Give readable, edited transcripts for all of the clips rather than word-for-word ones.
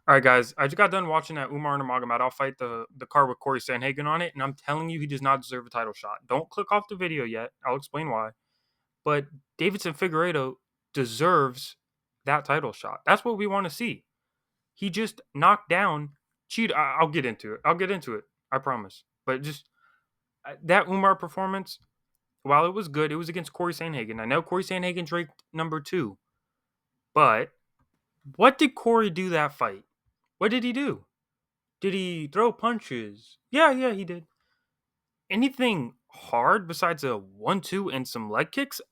All right, guys. I just got done watching that Umar Nurmagomedov fight, the card with Corey Sandhagen on it, and I'm telling you, he does not deserve a title shot. Don't click off the video yet. I'll explain why. But Deiveson Figueiredo deserves that title shot. That's what we want to see. He just knocked down Cheetah. I'll get into it. I'll get into it. I promise. But just that Umar performance, while it was good, it was against Corey Sandhagen. I know Corey Sandhagen's ranked number 2, but what did Corey do that fight? What did he do? Did he throw punches? Yeah, he did. Anything hard besides a 1-2 and some leg kicks?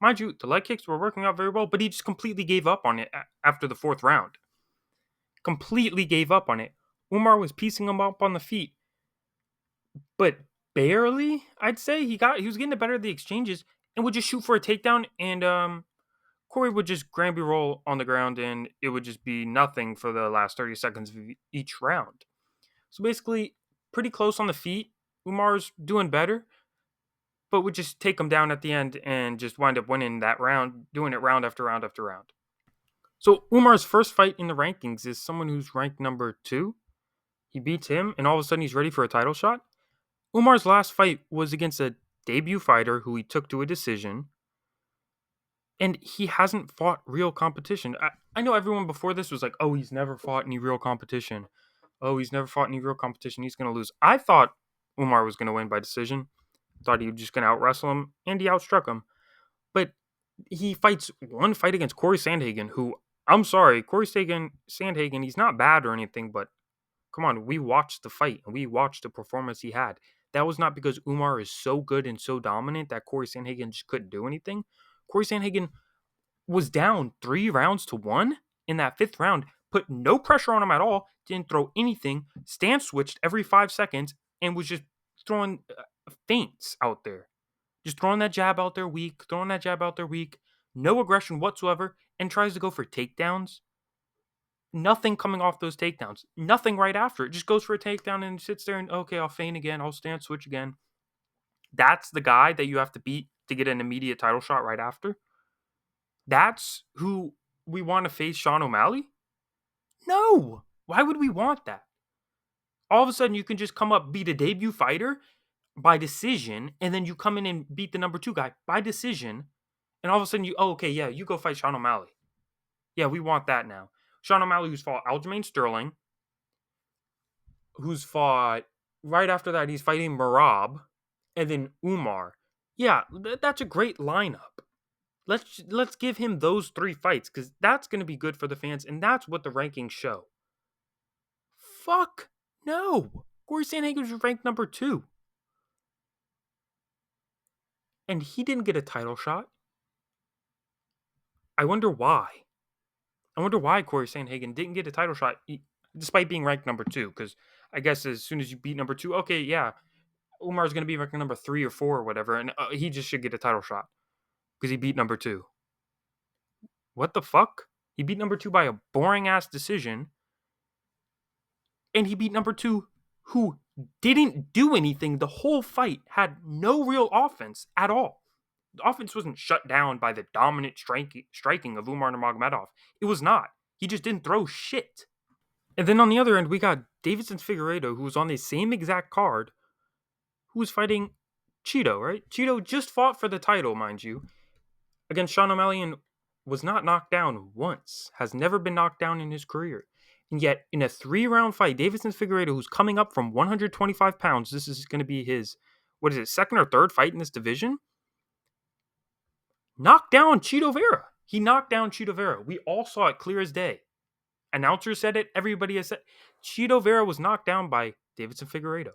Mind you, the leg kicks were working out very well, but he just completely gave up on it after the 4th round. Completely gave up on it. Umar was piecing him up on the feet, but barely, I'd say. He was getting the better of the exchanges and would just shoot for a takedown, and Corey would just Granby roll on the ground, and it would just be nothing for the last 30 seconds of each round. So basically, pretty close on the feet. Umar's doing better, but would just take him down at the end and just wind up winning that round, doing it round after round after round. So Umar's first fight in the rankings is someone who's ranked number 2. He beats him, and all of a sudden he's ready for a title shot. Umar's last fight was against a debut fighter who he took to a decision, and he hasn't fought real competition. I know everyone before this was like, oh, he's never fought any real competition. Oh, he's never fought any real competition. He's going to lose. I thought Umar was going to win by decision. Thought he was just going to out-wrestle him, and he outstruck him. But he fights one fight against Corey Sandhagen, who, I'm sorry, Corey Sandhagen, he's not bad or anything, but come on, we watched the fight, and we watched the performance he had. That was not because Umar is so good and so dominant that Corey Sandhagen just couldn't do anything. Corey Sandhagen was down 3-1 in that 5th round, put no pressure on him at all, didn't throw anything, stance switched every 5 seconds, and was just throwing feints out there. Just throwing that jab out there weak, no aggression whatsoever, and tries to go for takedowns. Nothing coming off those takedowns. Nothing right after. It just goes for a takedown and sits there and, okay, I'll feint again, I'll stance switch again. That's the guy that you have to beat to get an immediate title shot right after. That's who we want to face Sean O'Malley? No. Why would we want that? All of a sudden, you can just come up, beat a debut fighter by decision, and then you come in and beat the number 2 guy by decision, and all of a sudden you go fight Sean O'Malley. Yeah, we want that now. Sean O'Malley, who's fought Aljamain Sterling, who's fought, right after that, he's fighting Merab, and then Umar. Yeah, that's a great lineup. Let's give him those 3 fights, because that's going to be good for the fans, and that's what the rankings show. Fuck no. Corey Sandhagen was ranked number 2. And he didn't get a title shot. I wonder why. Corey Sandhagen didn't get a title shot despite being ranked number 2, because I guess as soon as you beat number 2, okay, yeah, Umar's going to be ranked number 3 or 4 or whatever, and he just should get a title shot because he beat number 2. What the fuck? He beat number 2 by a boring-ass decision, and he beat number 2 who didn't do anything the whole fight, had no real offense at all. The offense wasn't shut down by the dominant striking of Umar Nurmagomedov. It was not. He just didn't throw shit. And then on the other end, we got Deiveson Figueiredo, who was on the same exact card, who was fighting Cheeto, right? Cheeto just fought for the title, mind you, against Sean O'Malley, and was not knocked down once. Has never been knocked down in his career. And yet, in a 3-round fight, Deiveson Figueiredo, who's coming up from 125 pounds, this is going to be his, 2nd or 3rd fight in this division, knocked down Cheeto Vera. He knocked down Cheeto Vera. We all saw it clear as day. Announcers said it. Everybody has said Cheeto Vera was knocked down by Deiveson Figueiredo.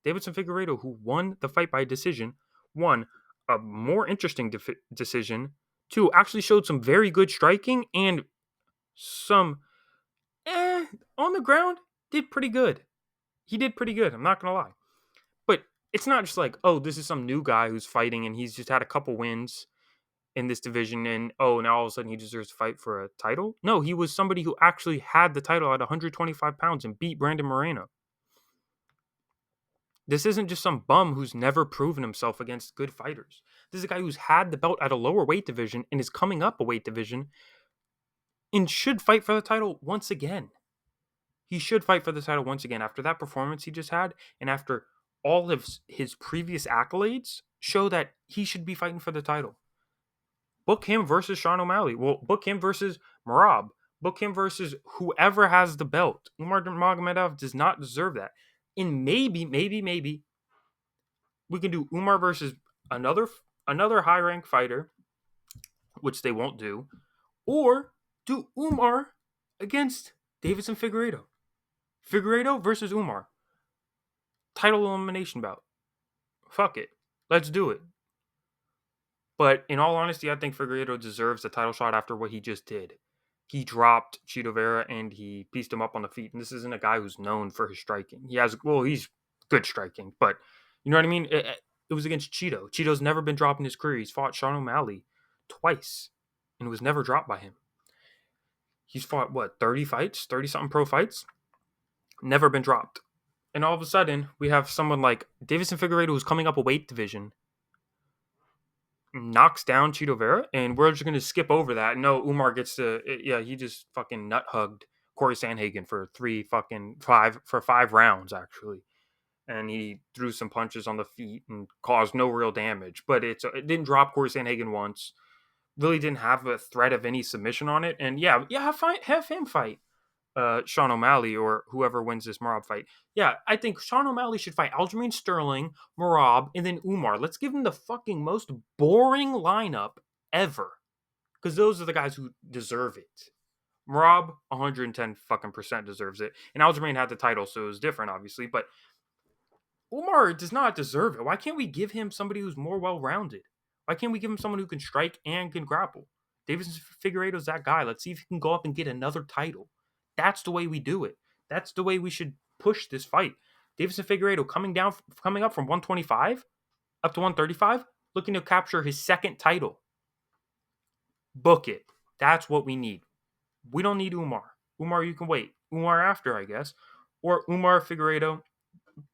Deiveson Figueiredo, who won the fight by decision, won a more interesting decision. 2, actually showed some very good striking and some on the ground, did pretty good. He did pretty good, I'm not going to lie. But it's not just like, oh, this is some new guy who's fighting and he's just had a couple wins in this division, and now all of a sudden he deserves to fight for a title. No, he was somebody who actually had the title at 125 pounds and beat Brandon Moreno. This isn't just some bum who's never proven himself against good fighters. This is a guy who's had the belt at a lower weight division and is coming up a weight division and should fight for the title once again. He should fight for the title once again after that performance he just had, and after all of his previous accolades show that he should be fighting for the title. Book him versus Sean O'Malley. Well, book him versus Merab. Book him versus whoever has the belt. Umar Nurmagomedov does not deserve that. And maybe we can do Umar versus another high rank fighter, which they won't do, or do Umar against Deiveson Figueiredo. Figueiredo versus Umar. Title elimination bout. Fuck it. Let's do it. But in all honesty, I think Figueiredo deserves a title shot after what he just did. He dropped Chito Vera and he pieced him up on the feet. And this isn't a guy who's known for his striking. He's good striking, but you know what I mean? It was against Chito. Chito's never been dropped in his career. He's fought Sean O'Malley twice and was never dropped by him. He's fought, 30 fights? 30-something pro fights? Never been dropped. And all of a sudden, we have someone like Deiveson Figueiredo who's coming up a weight division, knocks down Chito Vera, and we're just going to skip over that. No, Umar gets to, he just fucking nut hugged Corey Sandhagen for 5 rounds, actually. And he threw some punches on the feet and caused no real damage. But it didn't drop Corey Sandhagen once. Really didn't have a threat of any submission on it. And have him fight Sean O'Malley or whoever wins this Merab fight. Yeah, I think Sean O'Malley should fight Aljamain Sterling, Merab, and then Umar. Let's give him the fucking most boring lineup ever. Because those are the guys who deserve it. Merab, 110 fucking percent deserves it. And Aljamain had the title, so it was different, obviously. But Umar does not deserve it. Why can't we give him somebody who's more well-rounded? Why can't we give him someone who can strike and can grapple? Deiveson Figueiredo's that guy. Let's see if he can go up and get another title. That's the way we do it. That's the way we should push this fight. Deiveson Figueiredo coming up from 125 up to 135, looking to capture his second title. Book it. That's what we need. We don't need Umar. Umar, you can wait. Umar after, I guess. Or Umar Figueiredo.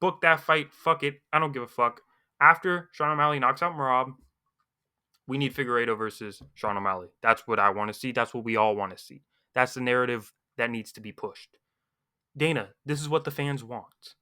Book that fight. Fuck it. I don't give a fuck. After Sean O'Malley knocks out Merab, we need Figueiredo versus Sean O'Malley. That's what I want to see. That's what we all want to see. That's the narrative that needs to be pushed. Dana, this is what the fans want.